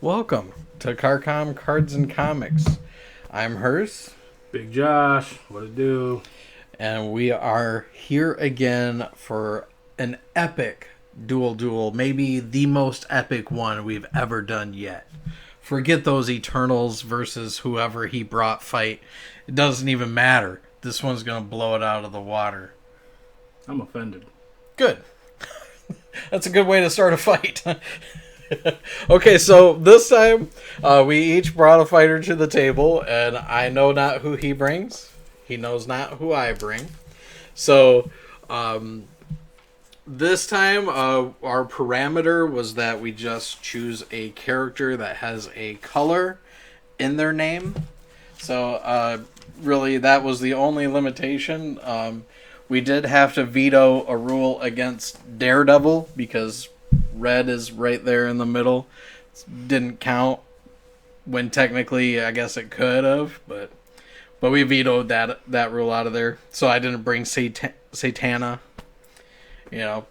Welcome to Karkom Cards and Comics. I'm Hearse, Big Josh, what it do? and we are here again for an epic Dual Duel, maybe the most epic one we've ever done yet. Forget those Eternals versus whoever he brought fight. It doesn't even matter. This one's going to blow it out of the water. I'm offended. Good. That's a good way to start a fight. Okay, so this time we each brought a fighter to the table, and I know not who he brings. He knows not who I bring. So this time our parameter was that we just choose a character that has a color in their name. So really that was the only limitation. We did have to veto a rule against Daredevil because red is right there in the middle. Didn't count when technically I guess it could have, but we vetoed that rule out of there. So I didn't bring Satana.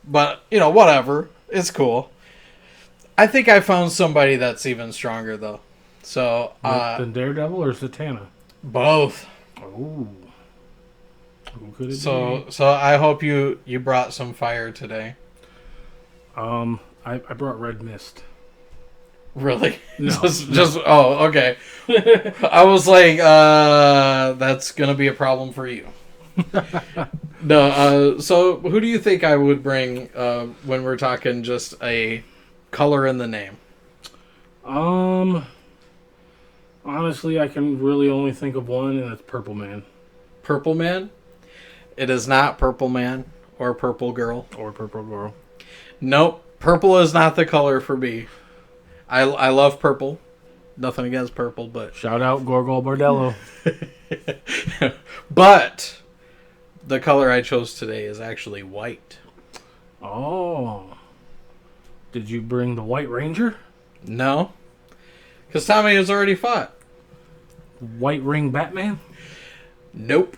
But whatever. It's cool. I think I found somebody that's even stronger though. So Than Daredevil or Zatanna? both. Oh. Who could it So I hope you brought some fire today. be? I brought Red Mist. Really? No. Just oh, okay. I was like, that's gonna be a problem for you. No, so who do you think I would bring when we're talking just a color in the name? Honestly, I can really only think of one, and it's Purple Man. Purple Man? It is not Purple Man or Purple Girl. Or Purple Girl. Nope. Purple is not the color for me. I love purple. Nothing against purple, but Shout out Gorgol Bordello. but the color I chose today is actually white. Oh. Did you bring the White Ranger? No. Because Tommy has already fought. White Ring Batman? Nope.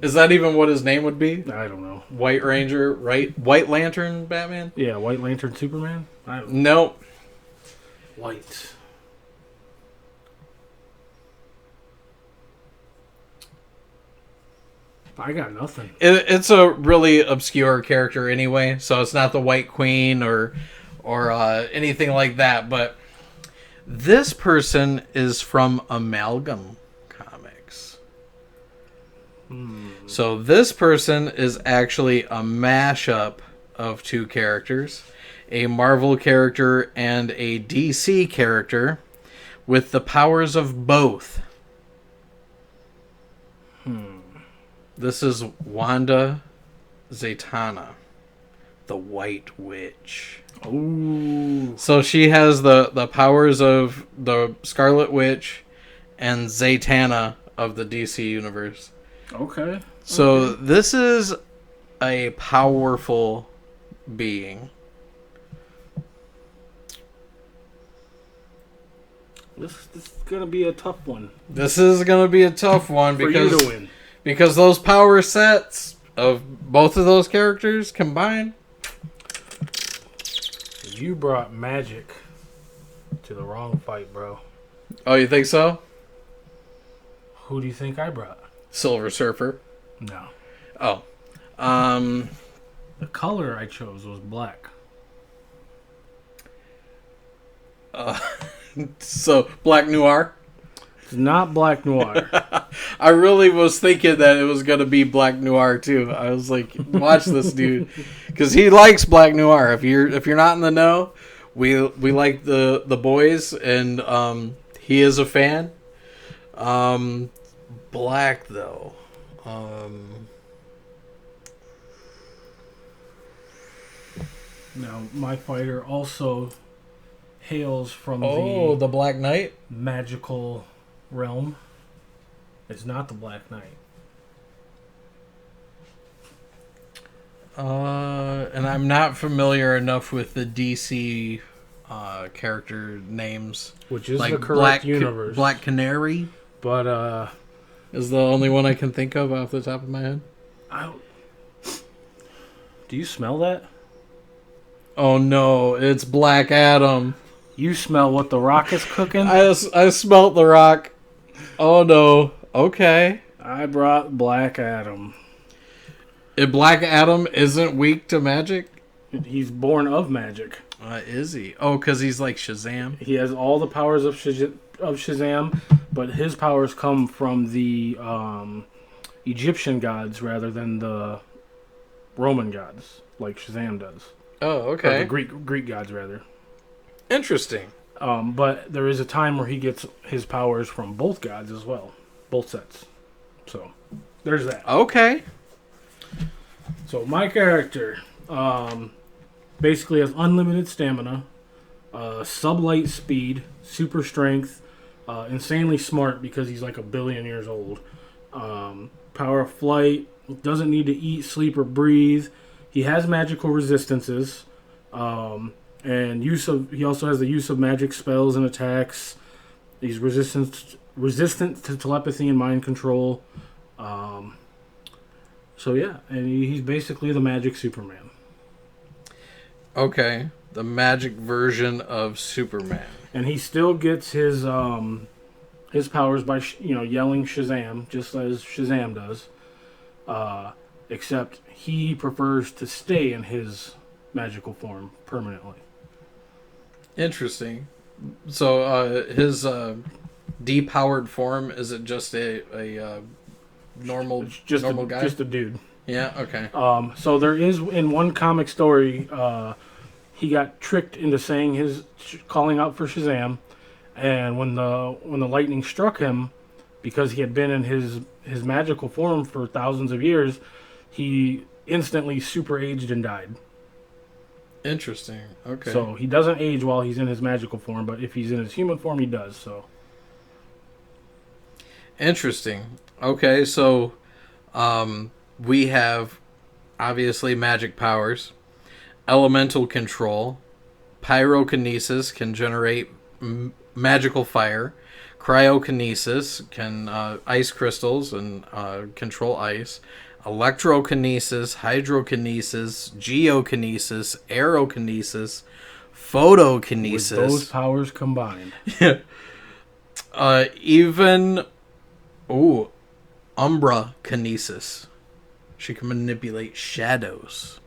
Is that even what his name would be? I don't know. White Ranger, right? White Lantern Batman? Yeah, White Lantern Superman? I don't know. Nope. White. I got nothing. It's a really obscure character anyway, so it's not the White Queen or anything like that. But this person is from Amalgam Comics. So this person is actually a mashup of two characters, a Marvel character and a DC character, with the powers of both. This is Wanda Zatanna, the White Witch. Ooh. So she has the powers of the Scarlet Witch and Zatanna of the DC universe. Okay. So this is a powerful being. This is gonna be a tough one This is going to be a tough one for you to win. because those power sets of both of those characters combined. You brought magic to the wrong fight, bro. Oh, you think so? Who do you think I brought? Silver Surfer. No. Oh. The color I chose was black. So Black Noir. It's not Black Noir. I really was thinking that it was gonna be Black Noir too. I was like, watch this dude, because he likes Black Noir. If you're not in the know, we like the boys, and he is a fan. Black though. Now, my fighter also hails from The Black Knight. magical realm. It's not the Black Knight. And I'm not familiar enough with the DC character names. Which is Like the correct universe. Black Canary But, is the only one I can think of off the top of my head. do you smell that? Oh no, it's Black Adam. You smell what the Rock is cooking? I smelt the Rock. Oh no. Okay. I brought Black Adam. If Black Adam isn't weak to magic, He's born of magic. is he? Oh, because he's like Shazam. He has all the powers of Shazam, but his powers come from the Egyptian gods rather than the Roman gods, like Shazam does. Oh, Or okay. the Greek gods, rather. Interesting. But there is a time where he gets his powers from both gods as well. Both sets. So, there's that. Okay. So, my character basically has unlimited stamina, sublight speed, super strength, insanely smart because he's like 1,000,000,000 years old. Power of flight, doesn't need to eat, sleep, or breathe. He has magical resistances. And he also has the use of magic spells and attacks. He's resistant to telepathy and mind control. So yeah, and he's basically the magic Superman. Okay. The magic version of Superman. And he still gets his powers by yelling Shazam, just as Shazam does. Except he prefers to stay in his magical form permanently. Interesting. So his depowered form, is it just a normal normal guy? Just a dude. Yeah. Okay. So there is in one comic story, he got tricked into saying calling out for Shazam, and when the lightning struck him, because he had been in his magical form for thousands of years, he instantly super aged and died. Interesting. Okay. So he doesn't age while he's in his magical form, but if he's in his human form, he does. So interesting. Okay, so we have obviously magic powers, elemental control, pyrokinesis can generate magical fire, cryokinesis can ice crystals and control ice, electrokinesis, hydrokinesis, geokinesis, aerokinesis, photokinesis. with those powers combined, Even umbra kinesis. She can manipulate shadows.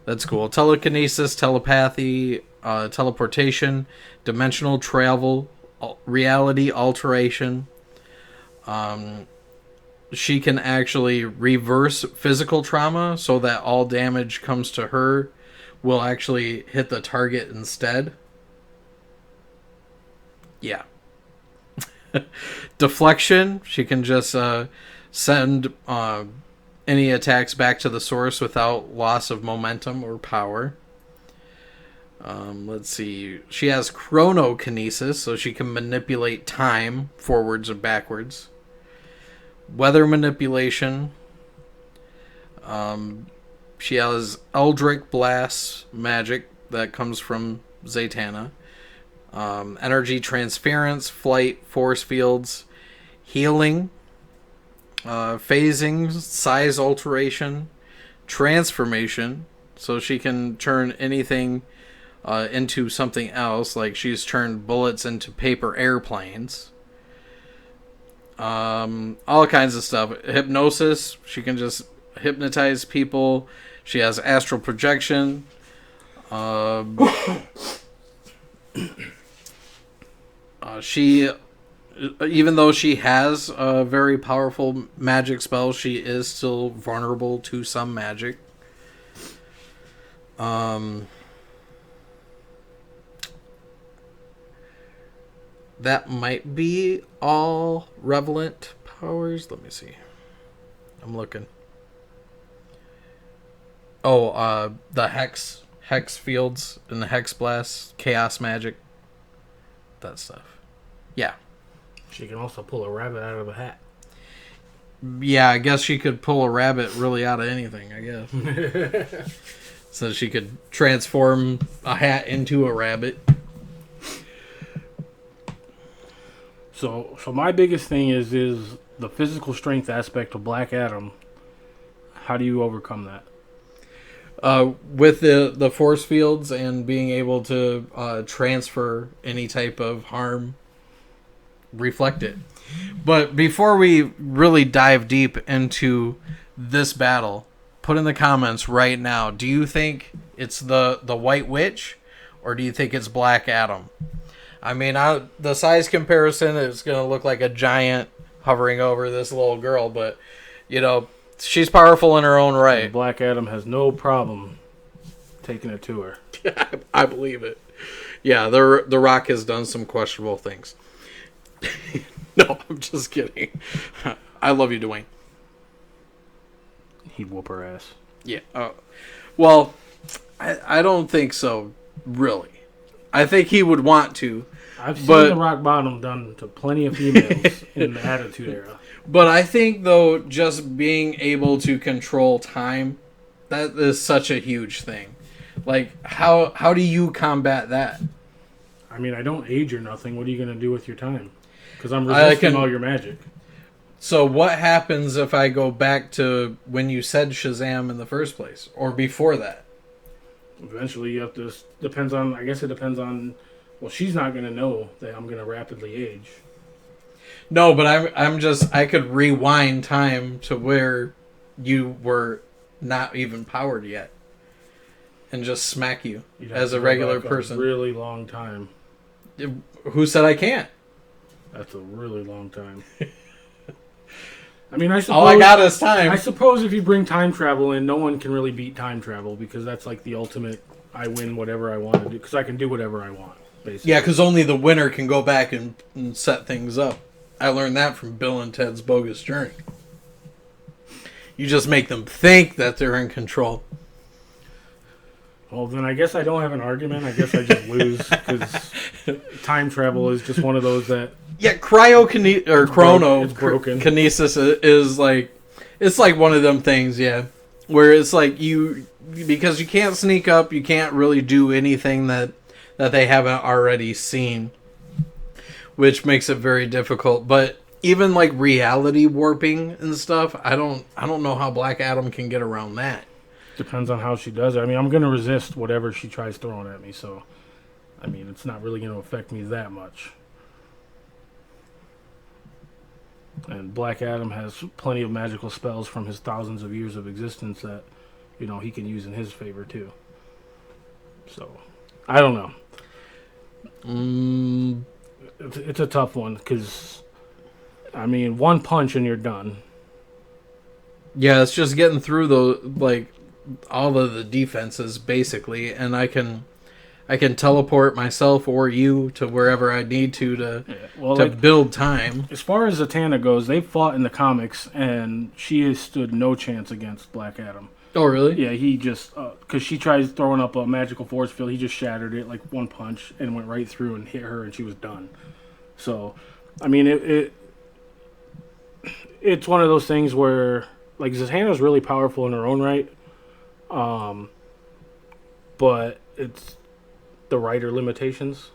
That's cool. Telekinesis, telepathy, teleportation, dimensional travel, reality alteration. She can actually reverse physical trauma so that all damage comes to her will actually hit the target instead. Yeah. Deflection. She can just send any attacks back to the source without loss of momentum or power. Let's see. She has chronokinesis, so she can manipulate time forwards and backwards. Weather manipulation. She has Eldritch Blast magic that comes from Zatanna. Energy transference, flight, force fields, healing, phasing, size alteration, transformation, so she can turn anything into something else, like she's turned bullets into paper airplanes. All kinds of stuff. Hypnosis, she can just hypnotize people. She has astral projection. She, even though she has a very powerful magic spell, she is still vulnerable to some magic. That might be all relevant powers. Let me see. I'm looking. Oh, the hex fields and the hex blast, chaos magic, that stuff. Yeah. she can also pull a rabbit out of a hat. Yeah, I guess she could pull a rabbit really out of anything, I guess. So she could transform a hat into a rabbit. So my biggest thing is the physical strength aspect of Black Adam. How do you overcome that? with the force fields and being able to transfer any type of harm, reflect it. But before we really dive deep into this battle, put in the comments right now, do you think it's the White Witch or do you think it's Black Adam? I mean, the size comparison is going to look like a giant hovering over this little girl, but, you know, she's powerful in her own right. And Black Adam has no problem taking it to her. I believe it. Yeah, the Rock has done some questionable things. No, I'm just kidding. I love you, Dwayne. He'd whoop her ass. Yeah. Well, I don't think so, really. I think he would want to. I've seen the rock bottom done to plenty of females in the Attitude Era. But I think, though, just being able to control time, that is such a huge thing. Like, how do you combat that? I mean, I don't age or nothing. What are you going to do with your time? Because I'm resisting all your magic. So what happens if I go back to when you said Shazam in the first place? Or before that? Eventually, you have to... I guess it depends on... Well, she's not going to know that I'm going to rapidly age. No, but I could rewind time to where you were not even powered yet. And just smack you as a regular person. A really long time. Who said I can't? That's a really long time. I mean, I suppose... All I got is time. I suppose if you bring time travel in, no one can really beat time travel because that's like the ultimate, I win whatever I want to do. Because I can do whatever I want, basically. Yeah, because only the winner can go back and set things up. I learned that from Bill and Ted's Bogus Journey. You just make them think that they're in control. Well, then I guess I don't have an argument. I guess I just lose because time travel is just one of those that... Yeah, chronokinesis is like... It's like one of them things, yeah. Where it's like because you can't sneak up, you can't really do anything that they haven't already seen. Which makes it very difficult. But even like reality warping and stuff, I don't know how Black Adam can get around that. Depends on how she does it. I mean, I'm going to resist whatever she tries throwing at me, so... I mean, it's not really going to affect me that much. And Black Adam has plenty of magical spells from his thousands of years of existence that, you know, he can use in his favor, too. So, I don't know. It's a tough one, because, I mean, one punch and you're done. Yeah, it's just getting through all of the defenses basically, and I can teleport myself or you to wherever I need to build time. As far as Zatanna goes, they fought in the comics, and she has stood no chance against Black Adam. Oh, really? Yeah, he just because she tries throwing up a magical force field, he just shattered it like one punch and went right through and hit her, and she was done. So, I mean, it's one of those things where like Zatanna's really powerful in her own right. But it's the writer limitations,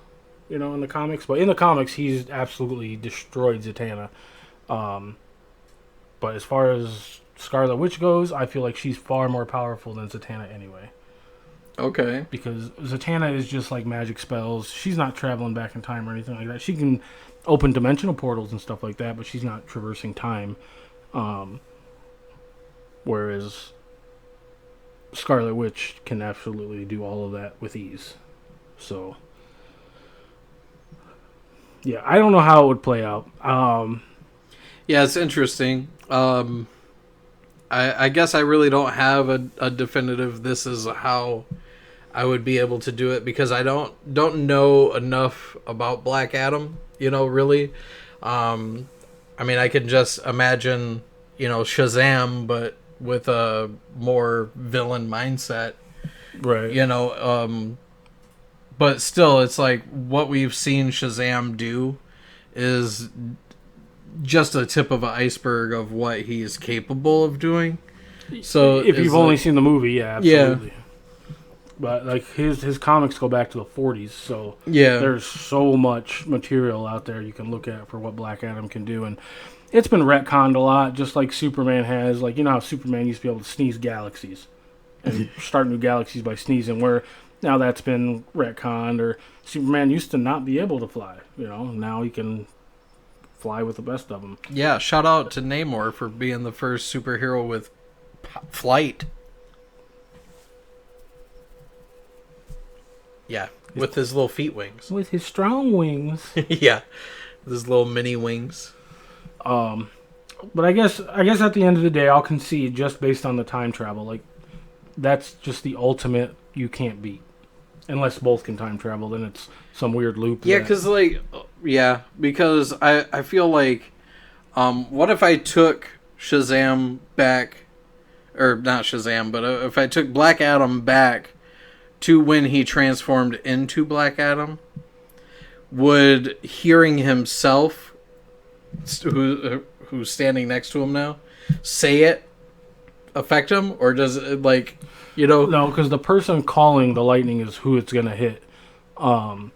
you know, in the comics. But in the comics, he's absolutely destroyed Zatanna. But as far as Scarlet Witch goes, I feel like she's far more powerful than Zatanna anyway. Okay. Because Zatanna is just like magic spells. She's not traveling back in time or anything like that. She can open dimensional portals and stuff like that, but she's not traversing time. Whereas Scarlet Witch can absolutely do all of that with ease. So, yeah, I don't know how it would play out. Yeah, it's interesting. I guess I really don't have a definitive this is how I would be able to do it because I don't know enough about Black Adam, you know, really. I mean, I can just imagine, you know, Shazam, but with a more villain mindset, right? You know, but still, it's like what we've seen Shazam do is just a tip of an iceberg of what he is capable of doing. So if you've only seen the movie, yeah, absolutely. Yeah. But like his comics go back to the 40s, so yeah, there's so much material out there you can look at for what Black Adam can do, and it's been retconned a lot, just like Superman has. Like, you know how Superman used to be able to sneeze galaxies. and start new galaxies by sneezing, where now that's been retconned, or Superman used to not be able to fly, now he can fly with the best of them. Yeah, shout out to Namor for being the first superhero with flight. Yeah, with his little feet wings. With his strong wings. Yeah, with his little mini wings. But I guess at the end of the day, I'll concede just based on the time travel. Like, that's just the ultimate you can't beat. Unless both can time travel, then it's some weird loop. Yeah, because I feel like, what if I took Shazam back, or not Shazam, but if I took Black Adam back to when he transformed into Black Adam, would hearing himself, who's standing next to him now, say it affect him, or does it No, because the person calling the lightning is who it's gonna hit. So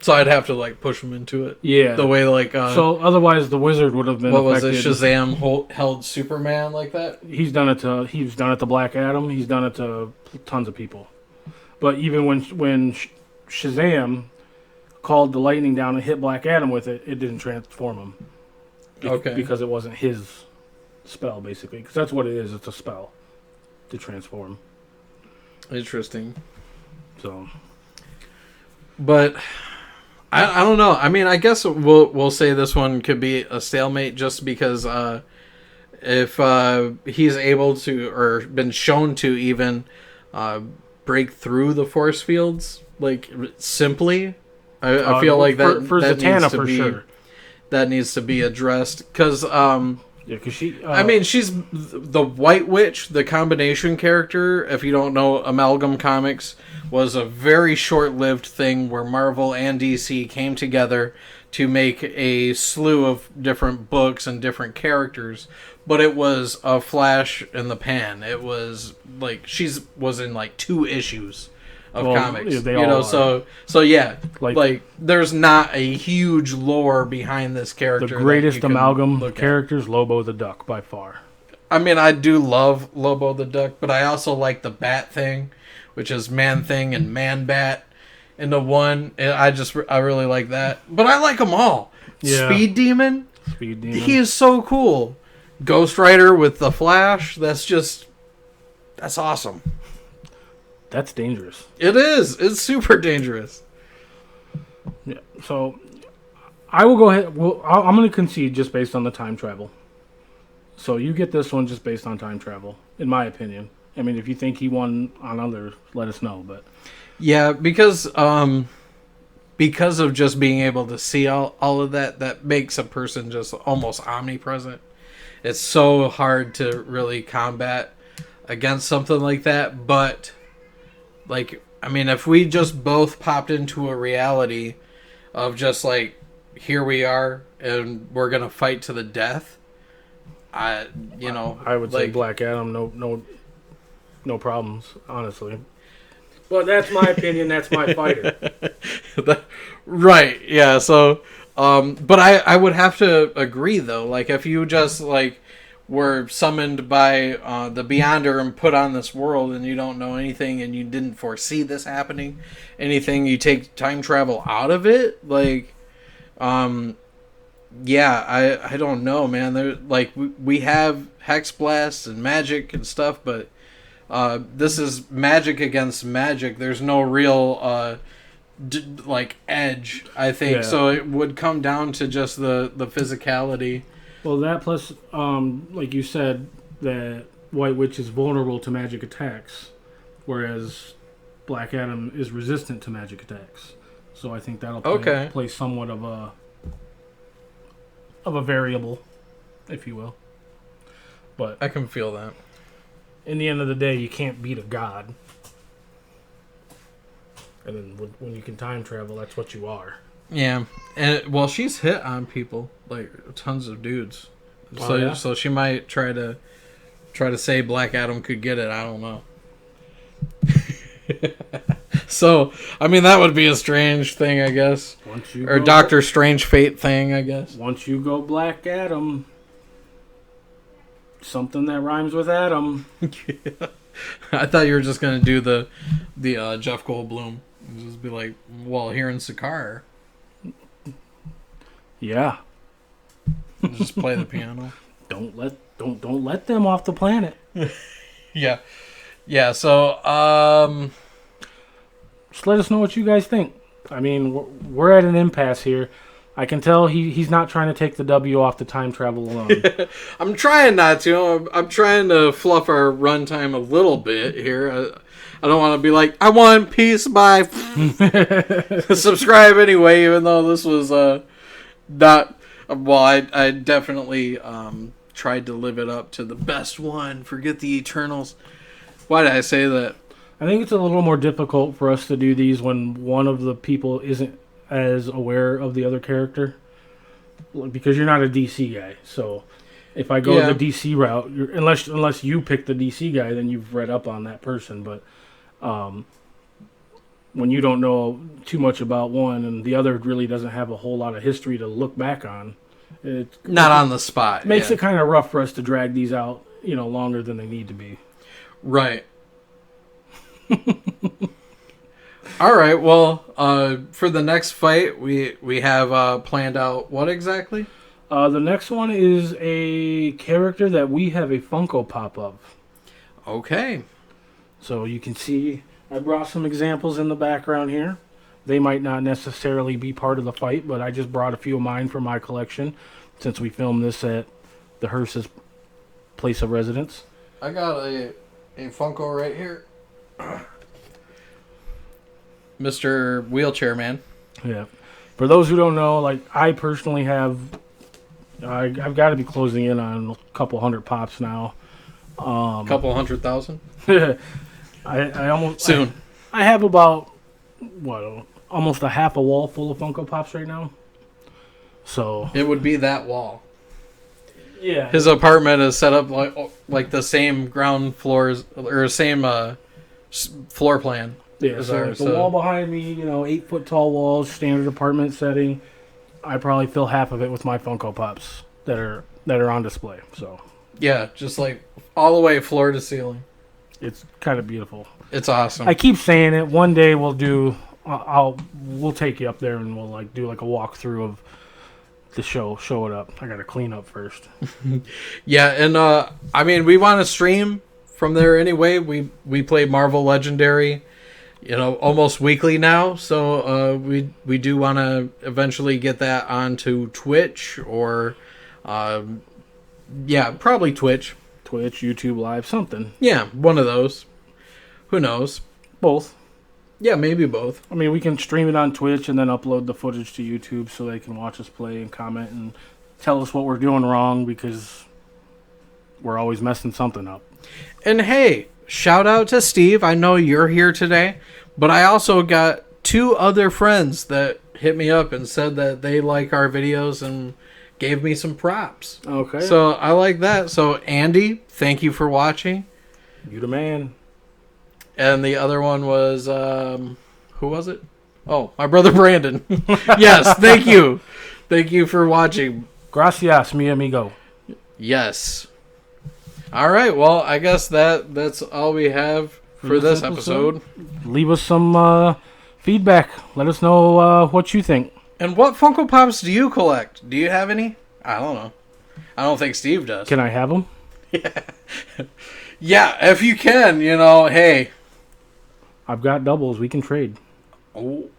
I'd have to push him into it. Yeah. The way so otherwise the wizard would have been affected. Was it? Shazam held Superman like that? He's done it to Black Adam. He's done it to tons of people. But even when Shazam called the lightning down and hit Black Adam with it, it didn't transform him. Okay. Because it wasn't his spell, basically. Because that's what it is. It's a spell to transform. Interesting. So, but I don't know. I mean, I guess we'll say this one could be a stalemate, just because if he's able to, or been shown to even break through the force fields simply, I feel like that for that Zatanna needs to for be, sure. That needs to be addressed, because yeah, because she. I mean, she's the White Witch, the combination character. If you don't know, Amalgam Comics was a very short-lived thing where Marvel and DC came together to make a slew of different books and different characters. But it was a flash in the pan. It was she was in 2 issues of comics. Yeah, so yeah, there's not a huge lore behind this character. The greatest Amalgam characters, Lobo the Duck, by far. I mean, I do love Lobo the Duck, but I also like the Bat Thing, which is Man Thing and Man Bat into one. I really like that. But I like them all. Yeah. Speed Demon. He is so cool. Ghost Rider with the Flash. That's awesome. That's dangerous. It is. It's super dangerous. Yeah. So I will go ahead. I'm going to concede just based on the time travel. So you get this one just based on time travel, in my opinion. I mean, if you think he won on others, let us know. But yeah, because of just being able to see all of that makes a person just almost omnipresent. It's so hard to really combat against something like that. But I mean, if we just both popped into a reality of just here we are and we're gonna fight to the death, I would say Black Adam, no problems, honestly. But that's my opinion. That's my fighter. Right? Yeah. So, but I would have to agree though. If you just were summoned by the Beyonder and put on this world, and you don't know anything, and you didn't foresee this happening, anything, you take time travel out of it, yeah, I don't know, man. There, we have hex blasts and magic and stuff, but this is magic against magic. There's no real edge, I think. Yeah. So it would come down to just the physicality. Well, that plus, like you said, that White Witch is vulnerable to magic attacks, whereas Black Adam is resistant to magic attacks. So I think that'll play somewhat of a variable, if you will. But I can feel that. In the end of the day, you can't beat a god. And then when you can time travel, that's what you are. Yeah, and she's hit on people, tons of dudes. So she might try to say Black Adam could get it. I don't know. So I mean, that would be a strange thing, I guess. Or Doctor Strange Fate thing, I guess. Once you go Black Adam, something that rhymes with Adam. Yeah. I thought you were just gonna do the Jeff Goldblum. Just be like, well, here in Sakar, Yeah. just play the piano. Don't let them off the planet. Yeah, yeah. So, Just let us know what you guys think. I mean, we're at an impasse here. I can tell he's not trying to take the W off the time travel alone. I'm trying not to. I'm trying to fluff our runtime a little bit here. I don't want to be like, I want peace by subscribe anyway, even though this was not. Well, I definitely tried to live it up to the best one. Forget the Eternals. Why did I say that? I think it's a little more difficult for us to do these when one of the people isn't as aware of the other character, because you're not a DC guy. So if I go the DC route, unless you pick the DC guy, then you've read up on that person. But when you don't know too much about one and the other really doesn't have a whole lot of history to look back on, Not on the spot. Makes it kind of rough for us to drag these out, longer than they need to be. Right. All right. Well, for the next fight, we have planned out what exactly? The next one is a character that we have a Funko Pop of. Okay. So you can see I brought some examples in the background here. They might not necessarily be part of the fight, but I just brought a few of mine for my collection since we filmed this at the Hearse's place of residence. I got a Funko right here. Mr. Wheelchair Man. Yeah. For those who don't know, I personally have, I've got to be closing in on a couple hundred pops now. Couple 100,000? I almost soon. I have about almost a half a wall full of Funko Pops right now. So it would be that wall. Yeah. His apartment is set up like the same ground floors or same floor plan. Yeah. So the wall behind me, 8-foot tall walls, standard apartment setting. I probably fill half of it with my Funko Pops that are on display. So yeah, just like all the way floor to ceiling. It's kind of beautiful. It's awesome. I keep saying it. One day we'll take you up there and we'll do a walkthrough of the show. Show it up. I gotta clean up first. Yeah, and I mean we want to stream from there anyway. We play Marvel Legendary, almost weekly now. So we do want to eventually get that onto Twitch or probably Twitch, YouTube Live, something. Yeah, one of those. Who knows? Both. Yeah, maybe both. I mean, we can stream it on Twitch and then upload the footage to YouTube so they can watch us play and comment and tell us what we're doing wrong because we're always messing something up. And hey, shout out to Steve. I know you're here today, but I also got 2 other friends that hit me up and said that they like our videos and gave me some props. Okay. So I like that. So Andy, thank you for watching. You the man. And the other one was, who was it? Oh, my brother Brandon. Yes, thank you. Thank you for watching. Gracias, mi amigo. Yes. All right, well, I guess that's all we have for this episode. Leave us some feedback. Let us know what you think. And what Funko Pops do you collect? Do you have any? I don't know. I don't think Steve does. Can I have them? Yeah, if you can, hey. I've got doubles. We can trade. Oh,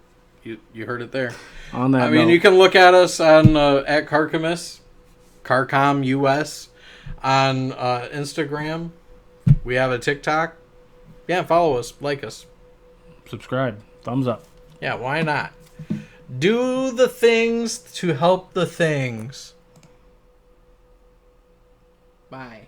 you heard it there. On that note. You can look at us on at Karkom-US, Karkom-US on Instagram. We have a TikTok. Yeah, follow us, like us. Subscribe. Thumbs up. Yeah, why not? Do the things to help the things. Bye.